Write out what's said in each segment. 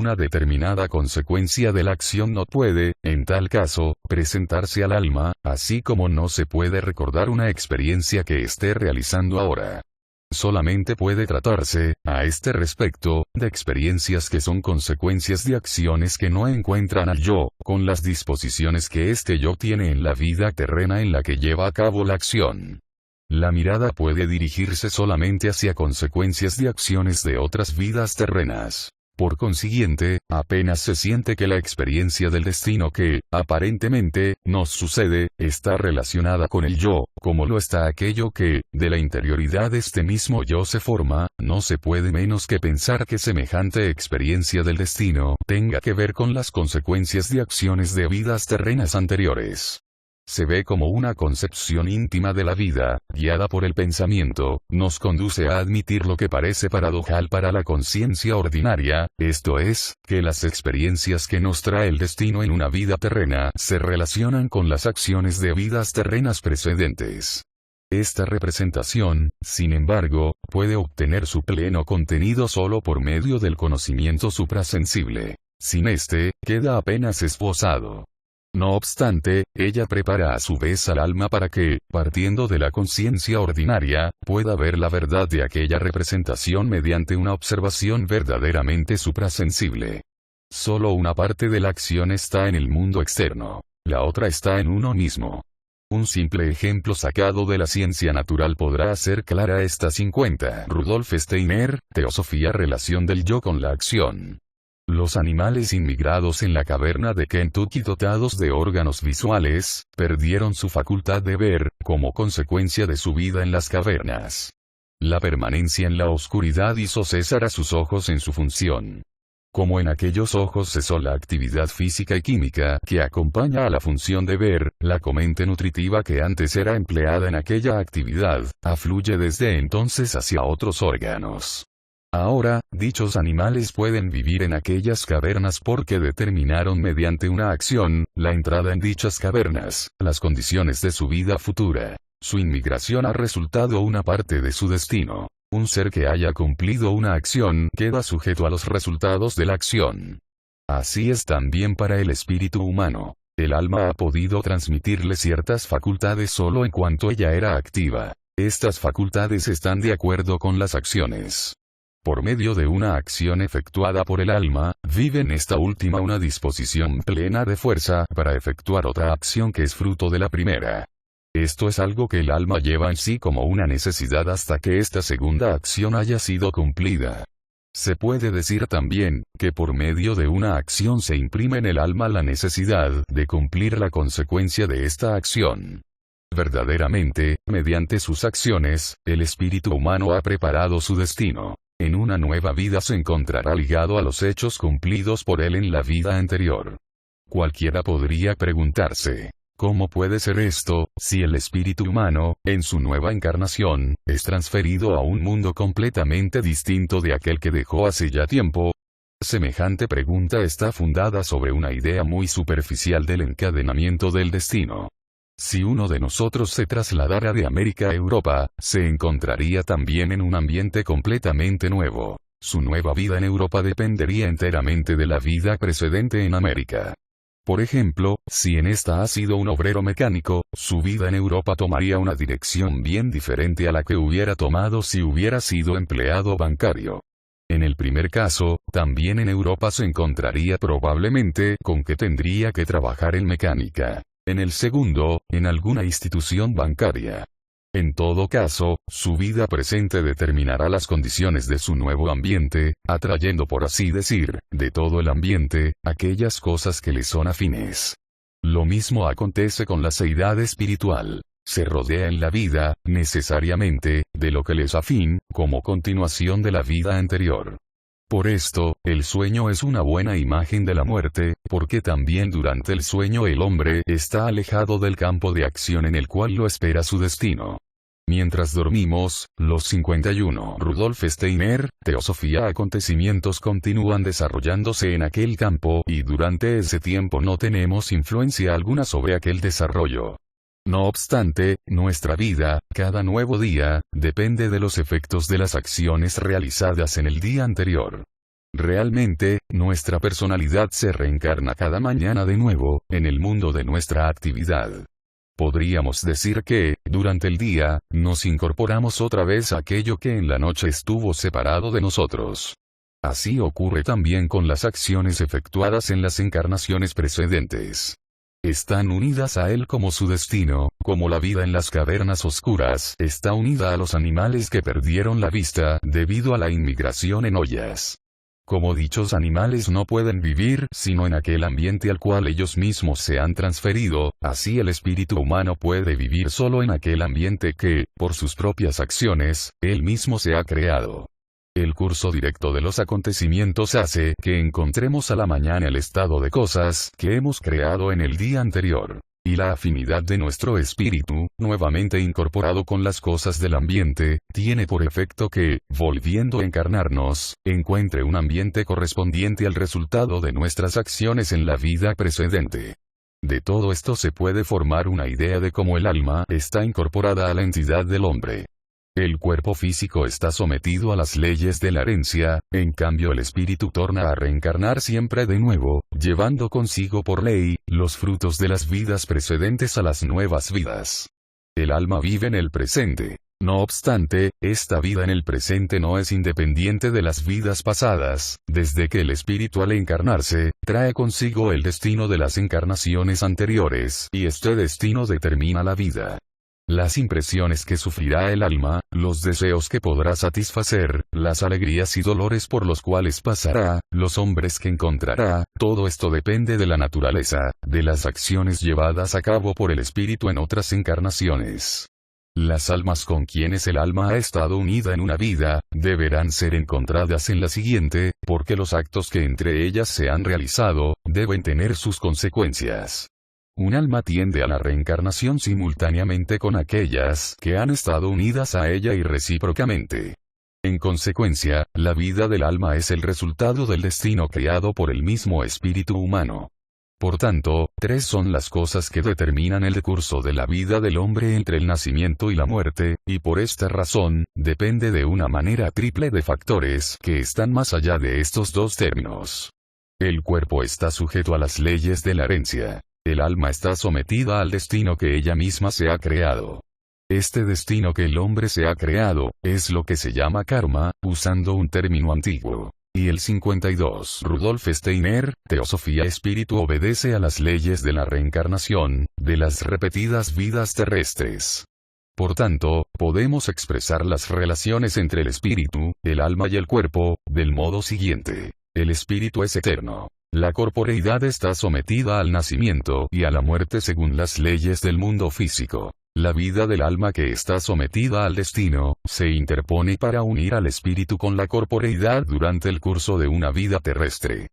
una determinada consecuencia de la acción no puede, en tal caso, presentarse al alma, así como no se puede recordar una experiencia que esté realizando ahora. Solamente puede tratarse, a este respecto, de experiencias que son consecuencias de acciones que no encuentran al yo, con las disposiciones que este yo tiene en la vida terrena en la que lleva a cabo la acción. La mirada puede dirigirse solamente hacia consecuencias de acciones de otras vidas terrenas. Por consiguiente, apenas se siente que la experiencia del destino que, aparentemente, nos sucede, está relacionada con el yo, como lo está aquello que, de la interioridad de este mismo yo se forma, no se puede menos que pensar que semejante experiencia del destino tenga que ver con las consecuencias de acciones de vidas terrenas anteriores. Se ve como una concepción íntima de la vida, guiada por el pensamiento, nos conduce a admitir lo que parece paradojal para la conciencia ordinaria, esto es, que las experiencias que nos trae el destino en una vida terrena se relacionan con las acciones de vidas terrenas precedentes. Esta representación, sin embargo, puede obtener su pleno contenido solo por medio del conocimiento suprasensible. Sin este, queda apenas esbozado. No obstante, ella prepara a su vez al alma para que, partiendo de la conciencia ordinaria, pueda ver la verdad de aquella representación mediante una observación verdaderamente suprasensible. Solo una parte de la acción está en el mundo externo. La otra está en uno mismo. Un simple ejemplo sacado de la ciencia natural podrá hacer clara esta 50. Rudolf Steiner, Teosofía, relación del yo con la acción. Los animales inmigrados en la caverna de Kentucky dotados de órganos visuales, perdieron su facultad de ver, como consecuencia de su vida en las cavernas. La permanencia en la oscuridad hizo cesar a sus ojos en su función. Como en aquellos ojos cesó la actividad física y química que acompaña a la función de ver, la corriente nutritiva que antes era empleada en aquella actividad, afluye desde entonces hacia otros órganos. Ahora, dichos animales pueden vivir en aquellas cavernas porque determinaron mediante una acción, la entrada en dichas cavernas, las condiciones de su vida futura. Su inmigración ha resultado una parte de su destino. Un ser que haya cumplido una acción queda sujeto a los resultados de la acción. Así es también para el espíritu humano. El alma ha podido transmitirle ciertas facultades solo en cuanto ella era activa. Estas facultades están de acuerdo con las acciones. Por medio de una acción efectuada por el alma, vive en esta última una disposición plena de fuerza para efectuar otra acción que es fruto de la primera. Esto es algo que el alma lleva en sí como una necesidad hasta que esta segunda acción haya sido cumplida. Se puede decir también, que por medio de una acción se imprime en el alma la necesidad de cumplir la consecuencia de esta acción. Verdaderamente, mediante sus acciones, el espíritu humano ha preparado su destino. En una nueva vida se encontrará ligado a los hechos cumplidos por él en la vida anterior. Cualquiera podría preguntarse, ¿cómo puede ser esto, si el espíritu humano, en su nueva encarnación, es transferido a un mundo completamente distinto de aquel que dejó hace ya tiempo? Semejante pregunta está fundada sobre una idea muy superficial del encadenamiento del destino. Si uno de nosotros se trasladara de América a Europa, se encontraría también en un ambiente completamente nuevo. Su nueva vida en Europa dependería enteramente de la vida precedente en América. Por ejemplo, si en esta ha sido un obrero mecánico, su vida en Europa tomaría una dirección bien diferente a la que hubiera tomado si hubiera sido empleado bancario. En el primer caso, también en Europa se encontraría probablemente con que tendría que trabajar en mecánica. En el segundo, en alguna institución bancaria. En todo caso, su vida presente determinará las condiciones de su nuevo ambiente, atrayendo por así decir, de todo el ambiente, aquellas cosas que le son afines. Lo mismo acontece con la seidad espiritual. Se rodea en la vida, necesariamente, de lo que le es afín, como continuación de la vida anterior. Por esto, el sueño es una buena imagen de la muerte, porque también durante el sueño el hombre está alejado del campo de acción en el cual lo espera su destino. Mientras dormimos, los 51. Rudolf Steiner, Teosofía. Acontecimientos continúan desarrollándose en aquel campo y durante ese tiempo no tenemos influencia alguna sobre aquel desarrollo. No obstante, nuestra vida, cada nuevo día, depende de los efectos de las acciones realizadas en el día anterior. Realmente, nuestra personalidad se reencarna cada mañana de nuevo, en el mundo de nuestra actividad. Podríamos decir que, durante el día, nos incorporamos otra vez a aquello que en la noche estuvo separado de nosotros. Así ocurre también con las acciones efectuadas en las encarnaciones precedentes. Están unidas a él como su destino, como la vida en las cavernas oscuras está unida a los animales que perdieron la vista debido a la inmigración en ollas. Como dichos animales no pueden vivir sino en aquel ambiente al cual ellos mismos se han transferido, así el espíritu humano puede vivir solo en aquel ambiente que, por sus propias acciones, él mismo se ha creado. El curso directo de los acontecimientos hace que encontremos a la mañana el estado de cosas que hemos creado en el día anterior. Y la afinidad de nuestro espíritu, nuevamente incorporado con las cosas del ambiente, tiene por efecto que, volviendo a encarnarnos, encuentre un ambiente correspondiente al resultado de nuestras acciones en la vida precedente. De todo esto se puede formar una idea de cómo el alma está incorporada a la entidad del hombre. El cuerpo físico está sometido a las leyes de la herencia, en cambio el espíritu torna a reencarnar siempre de nuevo, llevando consigo por ley, los frutos de las vidas precedentes a las nuevas vidas. El alma vive en el presente. No obstante, esta vida en el presente no es independiente de las vidas pasadas, desde que el espíritu al encarnarse, trae consigo el destino de las encarnaciones anteriores, y este destino determina la vida. Las impresiones que sufrirá el alma, los deseos que podrá satisfacer, las alegrías y dolores por los cuales pasará, los hombres que encontrará, todo esto depende de la naturaleza, de las acciones llevadas a cabo por el espíritu en otras encarnaciones. Las almas con quienes el alma ha estado unida en una vida, deberán ser encontradas en la siguiente, porque los actos que entre ellas se han realizado, deben tener sus consecuencias. Un alma tiende a la reencarnación simultáneamente con aquellas que han estado unidas a ella y recíprocamente. En consecuencia, la vida del alma es el resultado del destino creado por el mismo espíritu humano. Por tanto, tres son las cosas que determinan el decurso de la vida del hombre entre el nacimiento y la muerte, y por esta razón, depende de una manera triple de factores que están más allá de estos dos términos. El cuerpo está sujeto a las leyes de la herencia. El alma está sometida al destino que ella misma se ha creado. Este destino que el hombre se ha creado, es lo que se llama karma, usando un término antiguo. Y el 52. Rudolf Steiner, Teosofía Espíritu obedece a las leyes de la reencarnación, de las repetidas vidas terrestres. Por tanto, podemos expresar las relaciones entre el espíritu, el alma y el cuerpo, del modo siguiente. El espíritu es eterno. La corporeidad está sometida al nacimiento y a la muerte según las leyes del mundo físico. La vida del alma que está sometida al destino, se interpone para unir al espíritu con la corporeidad durante el curso de una vida terrestre.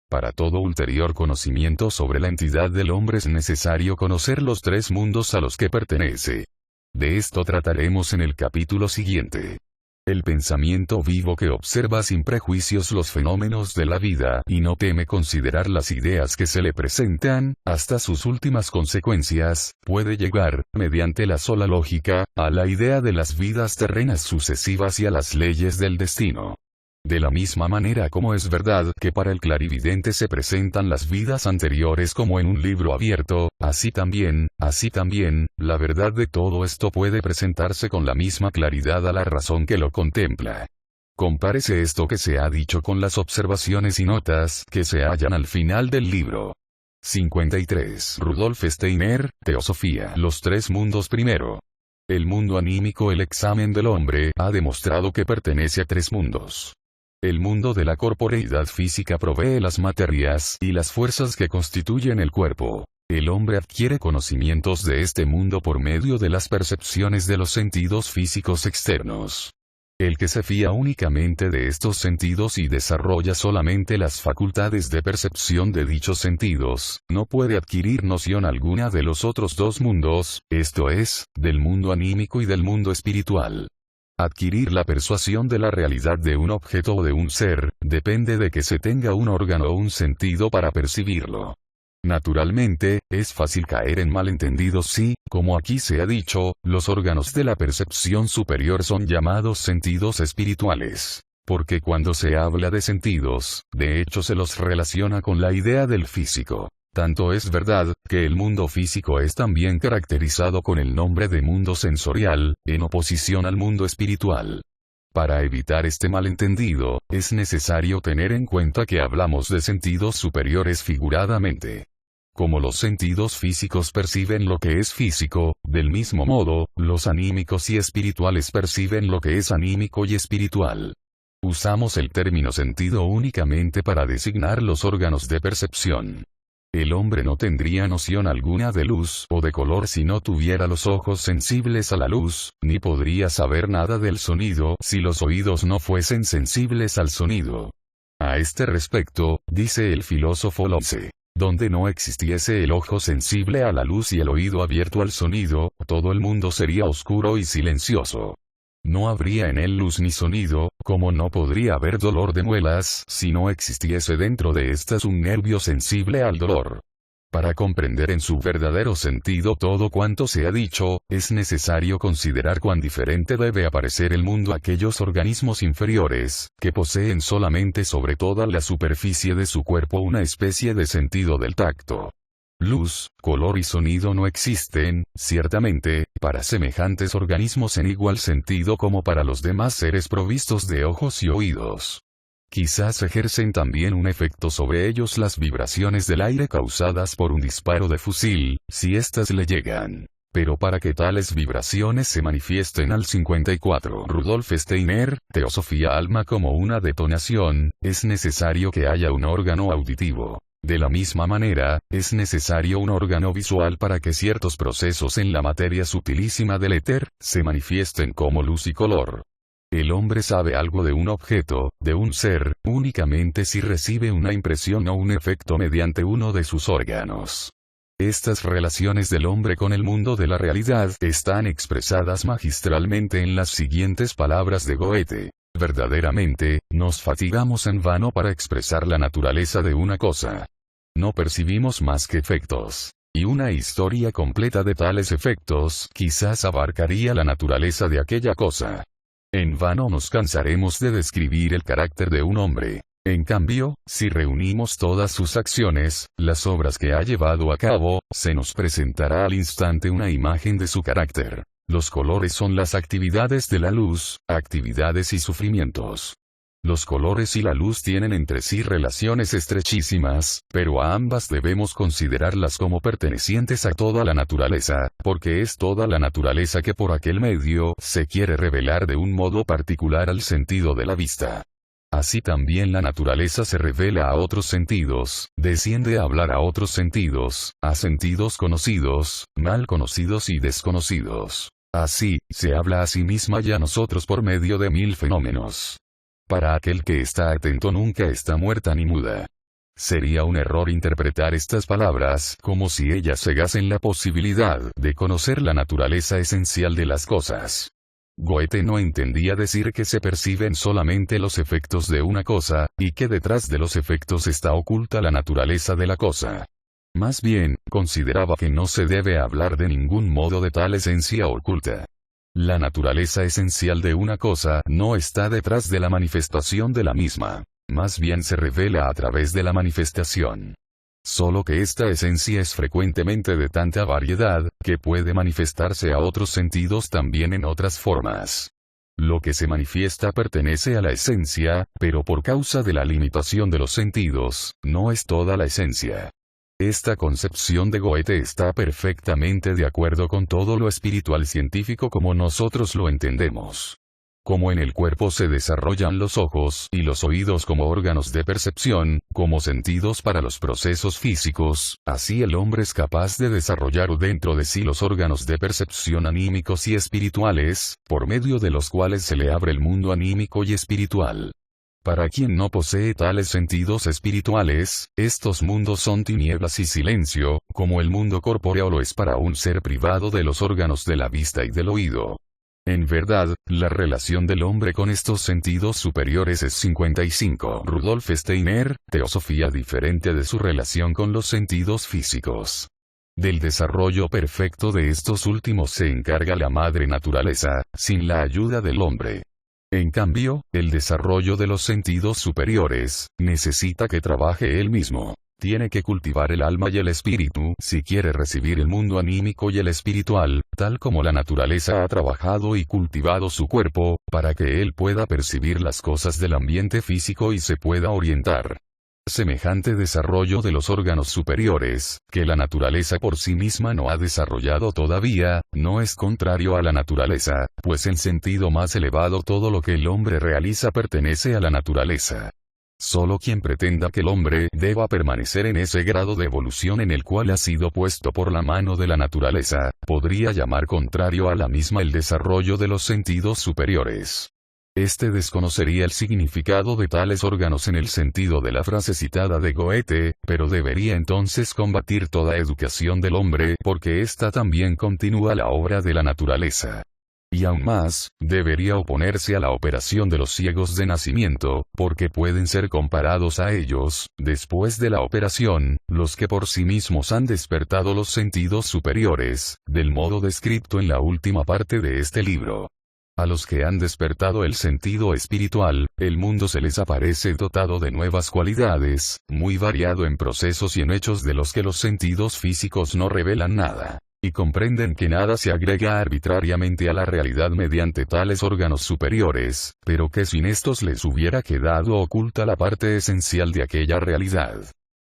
Para todo ulterior conocimiento sobre la entidad del hombre es necesario conocer los tres mundos a los que pertenece. De esto trataremos en el capítulo siguiente. El pensamiento vivo que observa sin prejuicios los fenómenos de la vida y no teme considerar las ideas que se le presentan, hasta sus últimas consecuencias, puede llegar, mediante la sola lógica, a la idea de las vidas terrenas sucesivas y a las leyes del destino. De la misma manera como es verdad que para el clarividente se presentan las vidas anteriores como en un libro abierto, así también, la verdad de todo esto puede presentarse con la misma claridad a la razón que lo contempla. Compárese esto que se ha dicho con las observaciones y notas que se hallan al final del libro. 53. Rudolf Steiner, Teosofía. Los tres mundos primero. El mundo anímico. El examen del hombre ha demostrado que pertenece a tres mundos. El mundo de la corporeidad física provee las materias y las fuerzas que constituyen el cuerpo. El hombre adquiere conocimientos de este mundo por medio de las percepciones de los sentidos físicos externos. El que se fía únicamente de estos sentidos y desarrolla solamente las facultades de percepción de dichos sentidos, no puede adquirir noción alguna de los otros dos mundos, esto es, del mundo anímico y del mundo espiritual. Adquirir la persuasión de la realidad de un objeto o de un ser, depende de que se tenga un órgano o un sentido para percibirlo. Naturalmente, es fácil caer en malentendidos si, como aquí se ha dicho, los órganos de la percepción superior son llamados sentidos espirituales. Porque cuando se habla de sentidos, de hecho se los relaciona con la idea del físico. Tanto es verdad, que el mundo físico es también caracterizado con el nombre de mundo sensorial, en oposición al mundo espiritual. Para evitar este malentendido, es necesario tener en cuenta que hablamos de sentidos superiores figuradamente. Como los sentidos físicos perciben lo que es físico, del mismo modo, los anímicos y espirituales perciben lo que es anímico y espiritual. Usamos el término sentido únicamente para designar los órganos de percepción. El hombre no tendría noción alguna de luz o de color si no tuviera los ojos sensibles a la luz, ni podría saber nada del sonido si los oídos no fuesen sensibles al sonido. A este respecto, dice el filósofo Locke, donde no existiese el ojo sensible a la luz y el oído abierto al sonido, todo el mundo sería oscuro y silencioso. No habría en él luz ni sonido, como no podría haber dolor de muelas si no existiese dentro de éstas un nervio sensible al dolor. Para comprender en su verdadero sentido todo cuanto se ha dicho, es necesario considerar cuán diferente debe aparecer el mundo a aquellos organismos inferiores, que poseen solamente sobre toda la superficie de su cuerpo una especie de sentido del tacto. Luz, color y sonido no existen, ciertamente, para semejantes organismos en igual sentido como para los demás seres provistos de ojos y oídos. Quizás ejercen también un efecto sobre ellos las vibraciones del aire causadas por un disparo de fusil, si éstas le llegan. Pero para que tales vibraciones se manifiesten al 54 Rudolf Steiner, Teosofía Alma como una detonación, es necesario que haya un órgano auditivo. De la misma manera, es necesario un órgano visual para que ciertos procesos en la materia sutilísima del éter, se manifiesten como luz y color. El hombre sabe algo de un objeto, de un ser, únicamente si recibe una impresión o un efecto mediante uno de sus órganos. Estas relaciones del hombre con el mundo de la realidad están expresadas magistralmente en las siguientes palabras de Goethe. Verdaderamente, nos fatigamos en vano para expresar la naturaleza de una cosa. No percibimos más que efectos. Y una historia completa de tales efectos quizás abarcaría la naturaleza de aquella cosa. En vano nos cansaremos de describir el carácter de un hombre. En cambio, si reunimos todas sus acciones, las obras que ha llevado a cabo, se nos presentará al instante una imagen de su carácter. Los colores son las actividades de la luz, actividades y sufrimientos. Los colores y la luz tienen entre sí relaciones estrechísimas, pero a ambas debemos considerarlas como pertenecientes a toda la naturaleza, porque es toda la naturaleza que por aquel medio se quiere revelar de un modo particular al sentido de la vista. Así también la naturaleza se revela a otros sentidos, desciende a hablar a otros sentidos, a sentidos conocidos, mal conocidos y desconocidos. Así, se habla a sí misma y a nosotros por medio de 1000 fenómenos. Para aquel que está atento nunca está muerta ni muda. Sería un error interpretar estas palabras como si ellas cegasen la posibilidad de conocer la naturaleza esencial de las cosas. Goethe no entendía decir que se perciben solamente los efectos de una cosa, y que detrás de los efectos está oculta la naturaleza de la cosa. Más bien, consideraba que no se debe hablar de ningún modo de tal esencia oculta. La naturaleza esencial de una cosa no está detrás de la manifestación de la misma, más bien se revela a través de la manifestación. Solo que esta esencia es frecuentemente de tanta variedad, que puede manifestarse a otros sentidos también en otras formas. Lo que se manifiesta pertenece a la esencia, pero por causa de la limitación de los sentidos, no es toda la esencia. Esta concepción de Goethe está perfectamente de acuerdo con todo lo espiritual científico como nosotros lo entendemos. Como en el cuerpo se desarrollan los ojos y los oídos como órganos de percepción, como sentidos para los procesos físicos, así el hombre es capaz de desarrollar dentro de sí los órganos de percepción anímicos y espirituales, por medio de los cuales se le abre el mundo anímico y espiritual. Para quien no posee tales sentidos espirituales, estos mundos son tinieblas y silencio, como el mundo corpóreo lo es para un ser privado de los órganos de la vista y del oído. En verdad, la relación del hombre con estos sentidos superiores es 55. Rudolf Steiner, Teosofía diferente de su relación con los sentidos físicos. Del desarrollo perfecto de estos últimos se encarga la madre naturaleza, sin la ayuda del hombre. En cambio, el desarrollo de los sentidos superiores, necesita que trabaje él mismo. Tiene que cultivar el alma y el espíritu si quiere recibir el mundo anímico y el espiritual, tal como la naturaleza ha trabajado y cultivado su cuerpo, para que él pueda percibir las cosas del ambiente físico y se pueda orientar. Semejante desarrollo de los órganos superiores, que la naturaleza por sí misma no ha desarrollado todavía, no es contrario a la naturaleza, pues en sentido más elevado todo lo que el hombre realiza pertenece a la naturaleza. Solo quien pretenda que el hombre deba permanecer en ese grado de evolución en el cual ha sido puesto por la mano de la naturaleza, podría llamar contrario a la misma el desarrollo de los sentidos superiores. Este desconocería el significado de tales órganos en el sentido de la frase citada de Goethe, pero debería entonces combatir toda educación del hombre porque ésta también continúa la obra de la naturaleza. Y aún más, debería oponerse a la operación de los ciegos de nacimiento, porque pueden ser comparados a ellos, después de la operación, los que por sí mismos han despertado los sentidos superiores, del modo descrito en la última parte de este libro. A los que han despertado el sentido espiritual, el mundo se les aparece dotado de nuevas cualidades, muy variado en procesos y en hechos de los que los sentidos físicos no revelan nada. Y comprenden que nada se agrega arbitrariamente a la realidad mediante tales órganos superiores, pero que sin estos les hubiera quedado oculta la parte esencial de aquella realidad.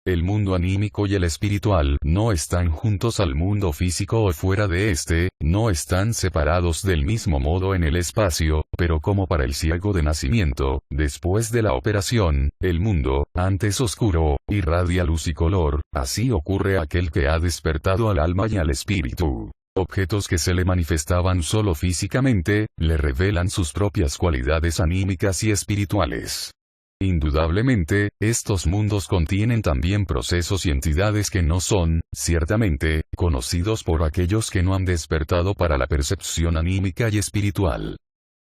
El mundo anímico y el espiritual no están juntos al mundo físico o fuera de este, no están separados del mismo modo en el espacio, pero como para el ciego de nacimiento, después de la operación, el mundo, antes oscuro, irradia luz y color, así ocurre a aquel que ha despertado al alma y al espíritu. Objetos que se le manifestaban solo físicamente, le revelan sus propias cualidades anímicas y espirituales. Indudablemente, estos mundos contienen también procesos y entidades que no son, ciertamente, conocidos por aquellos que no han despertado para la percepción anímica y espiritual.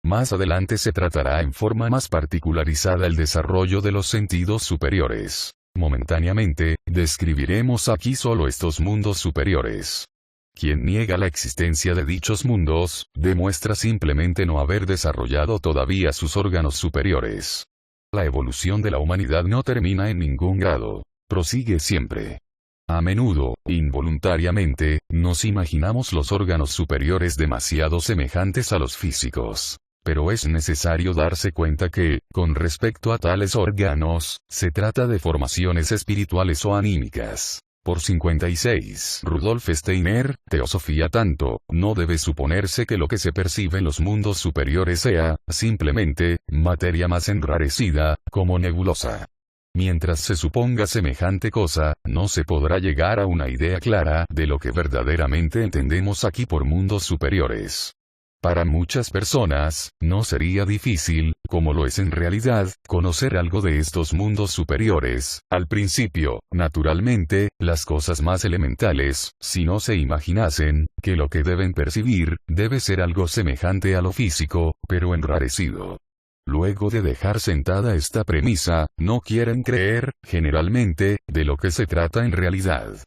Más adelante se tratará en forma más particularizada el desarrollo de los sentidos superiores. Momentáneamente, describiremos aquí solo estos mundos superiores. Quien niega la existencia de dichos mundos, demuestra simplemente no haber desarrollado todavía sus órganos superiores. La evolución de la humanidad no termina en ningún grado. Prosigue siempre. A menudo, involuntariamente, nos imaginamos los órganos superiores demasiado semejantes a los físicos. Pero es necesario darse cuenta que, con respecto a tales órganos, se trata de formaciones espirituales o anímicas. Por 56. Rudolf Steiner, Teosofía. Tanto, no debe suponerse que lo que se percibe en los mundos superiores sea, simplemente, materia más enrarecida, como nebulosa. Mientras se suponga semejante cosa, no se podrá llegar a una idea clara de lo que verdaderamente entendemos aquí por mundos superiores. Para muchas personas, no sería difícil, como lo es en realidad, conocer algo de estos mundos superiores. Al principio, naturalmente, las cosas más elementales, si no se imaginasen, que lo que deben percibir, debe ser algo semejante a lo físico, pero enrarecido. Luego de dejar sentada esta premisa, no quieren creer, generalmente, de lo que se trata en realidad.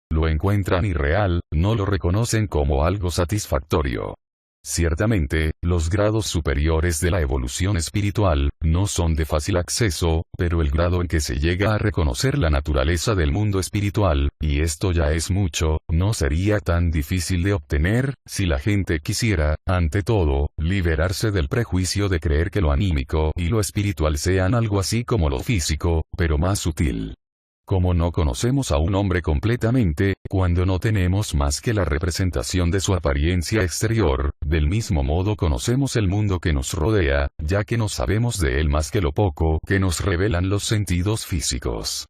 Lo encuentran irreal, no lo reconocen como algo satisfactorio. Ciertamente, los grados superiores de la evolución espiritual, no son de fácil acceso, pero el grado en que se llega a reconocer la naturaleza del mundo espiritual, y esto ya es mucho, no sería tan difícil de obtener, si la gente quisiera, ante todo, liberarse del prejuicio de creer que lo anímico y lo espiritual sean algo así como lo físico, pero más sutil. Como no conocemos a un hombre completamente, cuando no tenemos más que la representación de su apariencia exterior, del mismo modo conocemos el mundo que nos rodea, ya que no sabemos de él más que lo poco que nos revelan los sentidos físicos.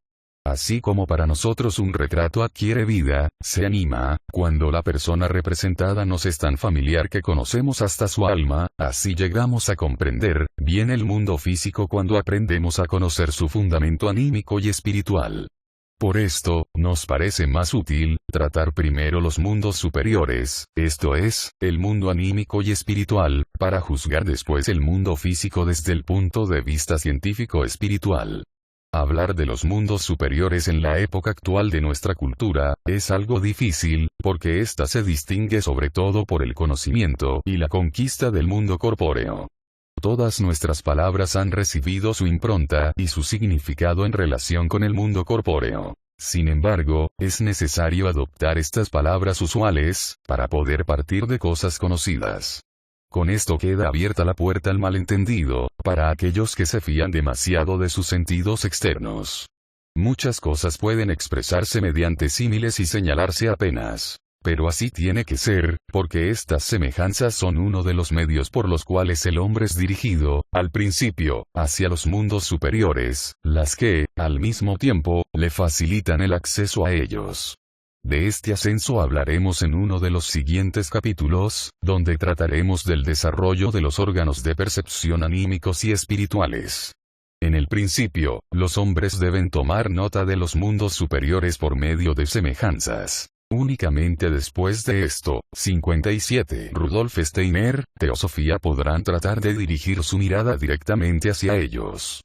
Así como para nosotros un retrato adquiere vida, se anima, cuando la persona representada nos es tan familiar que conocemos hasta su alma, así llegamos a comprender bien el mundo físico cuando aprendemos a conocer su fundamento anímico y espiritual. Por esto, nos parece más útil tratar primero los mundos superiores, esto es, el mundo anímico y espiritual, para juzgar después el mundo físico desde el punto de vista científico-espiritual. Hablar de los mundos superiores en la época actual de nuestra cultura, es algo difícil, porque ésta se distingue sobre todo por el conocimiento y la conquista del mundo corpóreo. Todas nuestras palabras han recibido su impronta y su significado en relación con el mundo corpóreo. Sin embargo, es necesario adoptar estas palabras usuales, para poder partir de cosas conocidas. Con esto queda abierta la puerta al malentendido, para aquellos que se fían demasiado de sus sentidos externos. Muchas cosas pueden expresarse mediante símiles y señalarse apenas. Pero así tiene que ser, porque estas semejanzas son uno de los medios por los cuales el hombre es dirigido, al principio, hacia los mundos superiores, las que, al mismo tiempo, le facilitan el acceso a ellos. De este ascenso hablaremos en uno de los siguientes capítulos, donde trataremos del desarrollo de los órganos de percepción anímicos y espirituales. En el principio, los hombres deben tomar nota de los mundos superiores por medio de semejanzas. Únicamente después de esto, 57 Rudolf Steiner, Teosofía podrán tratar de dirigir su mirada directamente hacia ellos.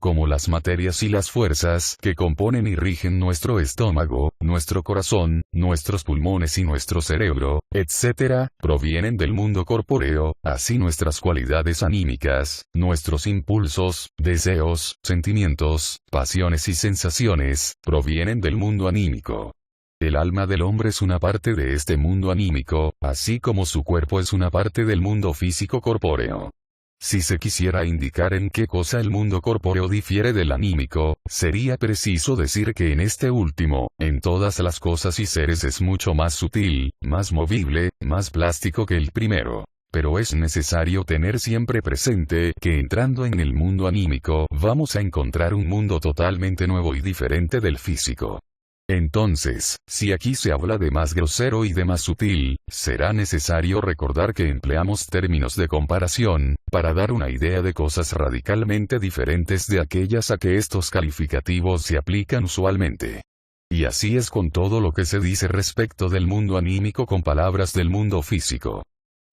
Como las materias y las fuerzas que componen y rigen nuestro estómago, nuestro corazón, nuestros pulmones y nuestro cerebro, etc., provienen del mundo corpóreo, así nuestras cualidades anímicas, nuestros impulsos, deseos, sentimientos, pasiones y sensaciones, provienen del mundo anímico. El alma del hombre es una parte de este mundo anímico, así como su cuerpo es una parte del mundo físico corpóreo. Si se quisiera indicar en qué cosa el mundo corpóreo difiere del anímico, sería preciso decir que en este último, en todas las cosas y seres es mucho más sutil, más movible, más plástico que el primero. Pero es necesario tener siempre presente que entrando en el mundo anímico vamos a encontrar un mundo totalmente nuevo y diferente del físico. Entonces, si aquí se habla de más grosero y de más sutil, será necesario recordar que empleamos términos de comparación, para dar una idea de cosas radicalmente diferentes de aquellas a que estos calificativos se aplican usualmente. Y así es con todo lo que se dice respecto del mundo anímico con palabras del mundo físico.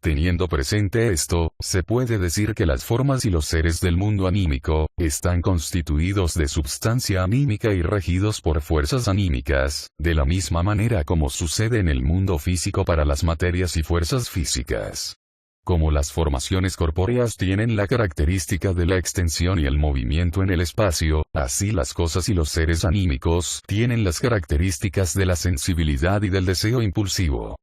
Teniendo presente esto, se puede decir que las formas y los seres del mundo anímico, están constituidos de substancia anímica y regidos por fuerzas anímicas, de la misma manera como sucede en el mundo físico para las materias y fuerzas físicas. Como las formaciones corpóreas tienen la característica de la extensión y el movimiento en el espacio, así las cosas y los seres anímicos tienen las características de la sensibilidad y del deseo impulsivo.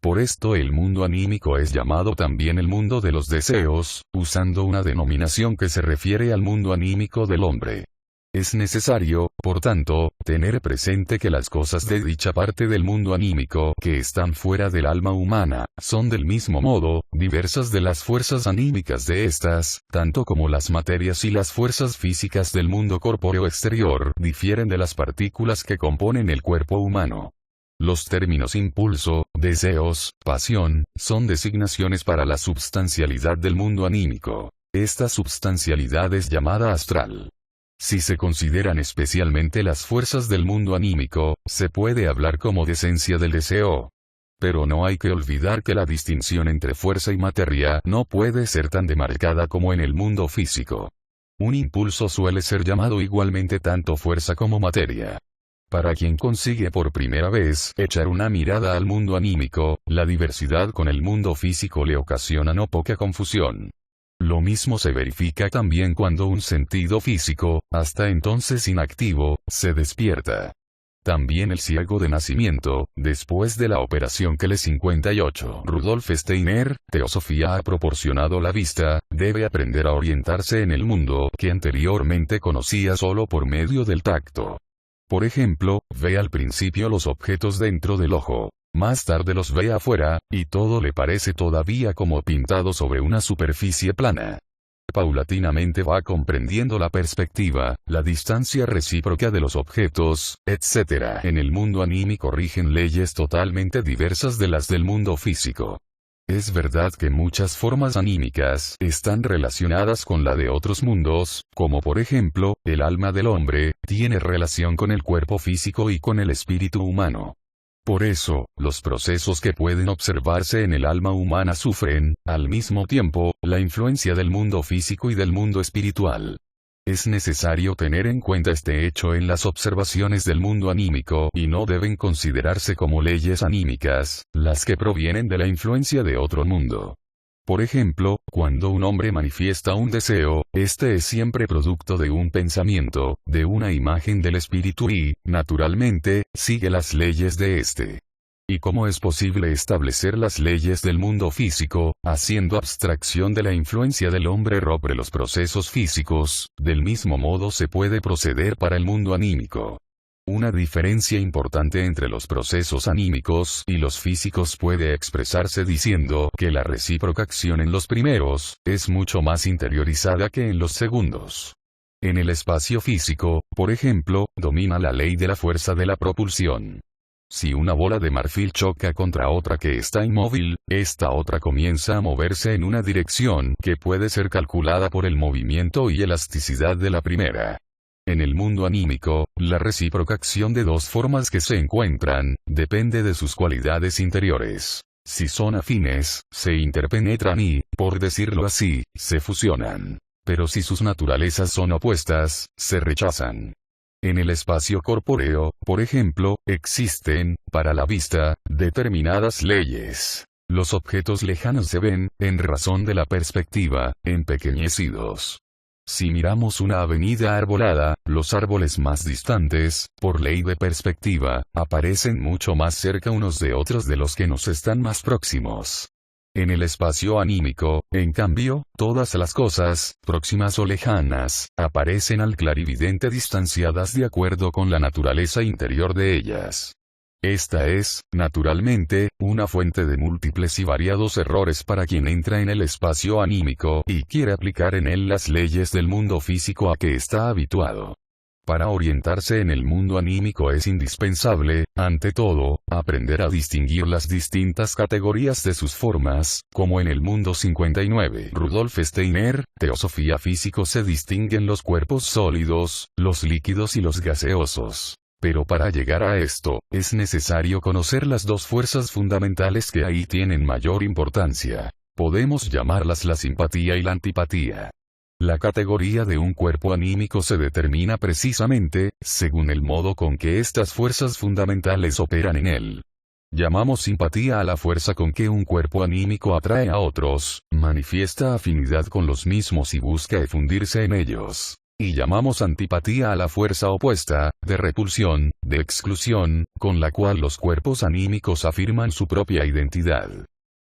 Por esto el mundo anímico es llamado también el mundo de los deseos, usando una denominación que se refiere al mundo anímico del hombre. Es necesario, por tanto, tener presente que las cosas de dicha parte del mundo anímico que están fuera del alma humana, son del mismo modo, diversas de las fuerzas anímicas de estas, tanto como las materias y las fuerzas físicas del mundo corpóreo exterior difieren de las partículas que componen el cuerpo humano. Los términos impulso, deseos, pasión, son designaciones para la substancialidad del mundo anímico. Esta substancialidad es llamada astral. Si se consideran especialmente las fuerzas del mundo anímico, se puede hablar como de esencia del deseo. Pero no hay que olvidar que la distinción entre fuerza y materia no puede ser tan demarcada como en el mundo físico. Un impulso suele ser llamado igualmente tanto fuerza como materia. Para quien consigue por primera vez echar una mirada al mundo anímico, la diversidad con el mundo físico le ocasiona no poca confusión. Lo mismo se verifica también cuando un sentido físico, hasta entonces inactivo, se despierta. También el ciego de nacimiento, después de la operación que le 58 Rudolf Steiner, Teosofía ha proporcionado la vista, debe aprender a orientarse en el mundo que anteriormente conocía solo por medio del tacto. Por ejemplo, ve al principio los objetos dentro del ojo. Más tarde los ve afuera, y todo le parece todavía como pintado sobre una superficie plana. Paulatinamente va comprendiendo la perspectiva, la distancia recíproca de los objetos, etc. En el mundo anímico rigen leyes totalmente diversas de las del mundo físico. Es verdad que muchas formas anímicas están relacionadas con la de otros mundos, como por ejemplo, el alma del hombre, tiene relación con el cuerpo físico y con el espíritu humano. Por eso, los procesos que pueden observarse en el alma humana sufren, al mismo tiempo, la influencia del mundo físico y del mundo espiritual. Es necesario tener en cuenta este hecho en las observaciones del mundo anímico y no deben considerarse como leyes anímicas, las que provienen de la influencia de otro mundo. Por ejemplo, cuando un hombre manifiesta un deseo, este es siempre producto de un pensamiento, de una imagen del espíritu y, naturalmente, sigue las leyes de este. ¿Y cómo es posible establecer las leyes del mundo físico, haciendo abstracción de la influencia del hombre sobre los procesos físicos? Del mismo modo se puede proceder para el mundo anímico. Una diferencia importante entre los procesos anímicos y los físicos puede expresarse diciendo que la recíproca acción en los primeros es mucho más interiorizada que en los segundos. En el espacio físico, por ejemplo, domina la ley de la fuerza de la propulsión. Si una bola de marfil choca contra otra que está inmóvil, esta otra comienza a moverse en una dirección que puede ser calculada por el movimiento y elasticidad de la primera. En el mundo anímico, la recíproca acción de dos formas que se encuentran, depende de sus cualidades interiores. Si son afines, se interpenetran y, por decirlo así, se fusionan. Pero si sus naturalezas son opuestas, se rechazan. En el espacio corpóreo, por ejemplo, existen, para la vista, determinadas leyes. Los objetos lejanos se ven, en razón de la perspectiva, empequeñecidos. Si miramos una avenida arbolada, los árboles más distantes, por ley de perspectiva, aparecen mucho más cerca unos de otros de los que nos están más próximos. En el espacio anímico, en cambio, todas las cosas, próximas o lejanas, aparecen al clarividente distanciadas de acuerdo con la naturaleza interior de ellas. Esta es, naturalmente, una fuente de múltiples y variados errores para quien entra en el espacio anímico y quiere aplicar en él las leyes del mundo físico a que está habituado. Para orientarse en el mundo anímico es indispensable, ante todo, aprender a distinguir las distintas categorías de sus formas, como en el mundo 59. Rudolf Steiner, Teosofía Físico se distinguen los cuerpos sólidos, los líquidos y los gaseosos. Pero para llegar a esto, es necesario conocer las dos fuerzas fundamentales que ahí tienen mayor importancia. Podemos llamarlas la simpatía y la antipatía. La categoría de un cuerpo anímico se determina precisamente, según el modo con que estas fuerzas fundamentales operan en él. Llamamos simpatía a la fuerza con que un cuerpo anímico atrae a otros, manifiesta afinidad con los mismos y busca fundirse en ellos. Y llamamos antipatía a la fuerza opuesta, de repulsión, de exclusión, con la cual los cuerpos anímicos afirman su propia identidad.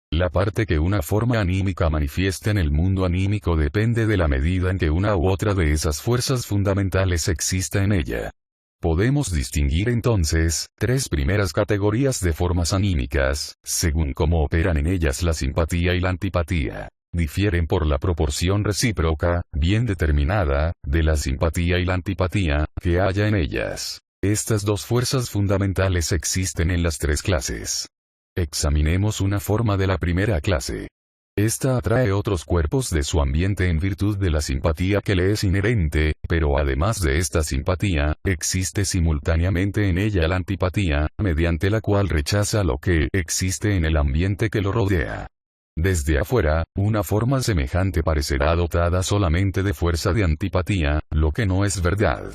La parte que una forma anímica manifiesta en el mundo anímico depende de la medida en que una u otra de esas fuerzas fundamentales exista en ella. Podemos distinguir entonces, tres primeras categorías de formas anímicas, según cómo operan en ellas la simpatía y la antipatía. Difieren por la proporción recíproca, bien determinada, de la simpatía y la antipatía, que haya en ellas. Estas dos fuerzas fundamentales existen en las tres clases. Examinemos una forma de la primera clase. Esta atrae otros cuerpos de su ambiente en virtud de la simpatía que le es inherente, pero además de esta simpatía, existe simultáneamente en ella la antipatía, mediante la cual rechaza lo que existe en el ambiente que lo rodea. Desde afuera, una forma semejante parecerá dotada solamente de fuerza de antipatía, lo que no es verdad.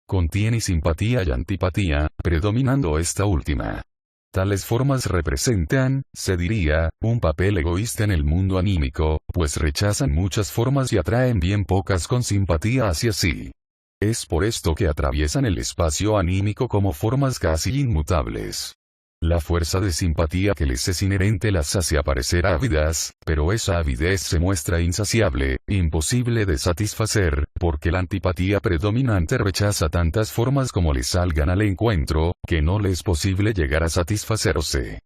Contiene simpatía y antipatía, predominando esta última. Tales formas representan, se diría, un papel egoísta en el mundo anímico, pues rechazan muchas formas y atraen bien pocas con simpatía hacia sí. Es por esto que atraviesan el espacio anímico como formas casi inmutables. La fuerza de simpatía que les es inherente las hace aparecer ávidas, pero esa avidez se muestra insaciable, imposible de satisfacer, porque la antipatía predominante rechaza tantas formas como le salgan al encuentro, que no le es posible llegar a satisfacerse.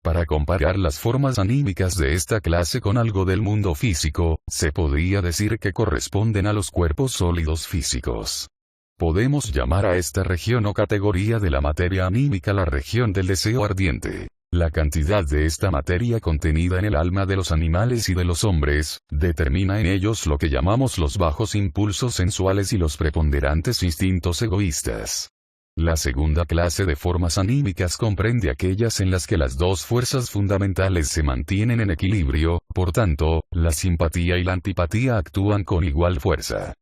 Para comparar las formas anímicas de esta clase con algo del mundo físico, se podría decir que corresponden a los cuerpos sólidos físicos. Podemos llamar a esta región o categoría de la materia anímica la región del deseo ardiente. La cantidad de esta materia contenida en el alma de los animales y de los hombres, determina en ellos lo que llamamos los bajos impulsos sensuales y los preponderantes instintos egoístas. La segunda clase de formas anímicas comprende aquellas en las que las dos fuerzas fundamentales se mantienen en equilibrio, por tanto, la simpatía y la antipatía actúan con igual fuerza.